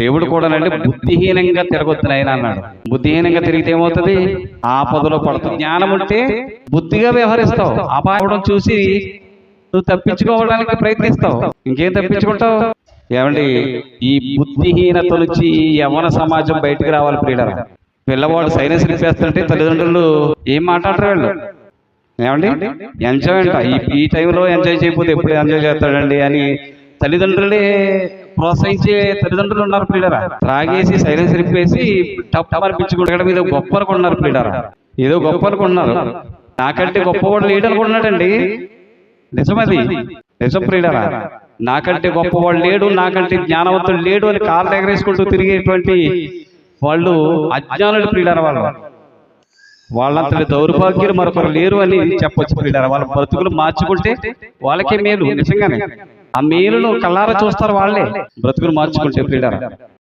దేవుడు కూడా అంటే బుద్ధిహీనంగా తిరగొద్దు ఆయన అన్నాడు. బుద్ధిహీనంగా తిరిగితే ఏమవుతుంది? ఆపదలో పడుతుంది. జ్ఞానం ఉంటే బుద్ధిగా వ్యవహరిస్తావు. అపాయం చూసి నువ్వు తప్పించుకోవడానికి ప్రయత్నిస్తావు. ఇంకేం తప్పించుకుంటావు? ఏమండి, ఈ బుద్ధిహీనత నుంచి యవ్వన సమాజం బయటికి రావాలి ప్రియులారా. పిల్లవాడు సైలెన్స్ రిపేస్తుంటే తల్లిదండ్రులు ఏం మాట్లాడరు వీళ్ళు. ఏమండి, ఎంజాయ్ అంట. ఈ టైంలో ఎంజాయ్ చేయకపోతే ఎప్పుడు ఎంజాయ్ చేస్తాడండి అని తల్లిదండ్రులే ప్రోత్సహించే తల్లిదండ్రులు ఉన్నారు ప్రియులారా. త్రాగేసి సైలెన్స్ రిప్పేసి టప్ అనిపించుకుంటాడు. ఏదో గొప్ప అనుకున్నారు ప్రియులారా, ఏదో గొప్ప అనుకున్నారు. నాకంటే గొప్పవాడు లేడు అనుకుంటున్నాడండి. నిజమది, నిజం ప్రియులారా. నాకంటే గొప్పవాడు లేడు, నాకంటే జ్ఞానవంతుడు లేడు అని కాళ్ళు ఎగరేసుకుంటూ తిరిగేటువంటి వాళ్ళు అజ్ఞానులు ప్రియులారా. వాళ్ళంతటి దౌర్భాగ్యులు మరొకరు లేరు అని చెప్పొచ్చు ప్రియులారా. వాళ్ళ బ్రతుకులు మార్చుకుంటే వాళ్ళకే మేలు. నిజంగానే ఆ మేలును కళ్ళారా చూస్తారు వాళ్ళే, బ్రతుకులు మార్చుకుంటే ప్రియులారా.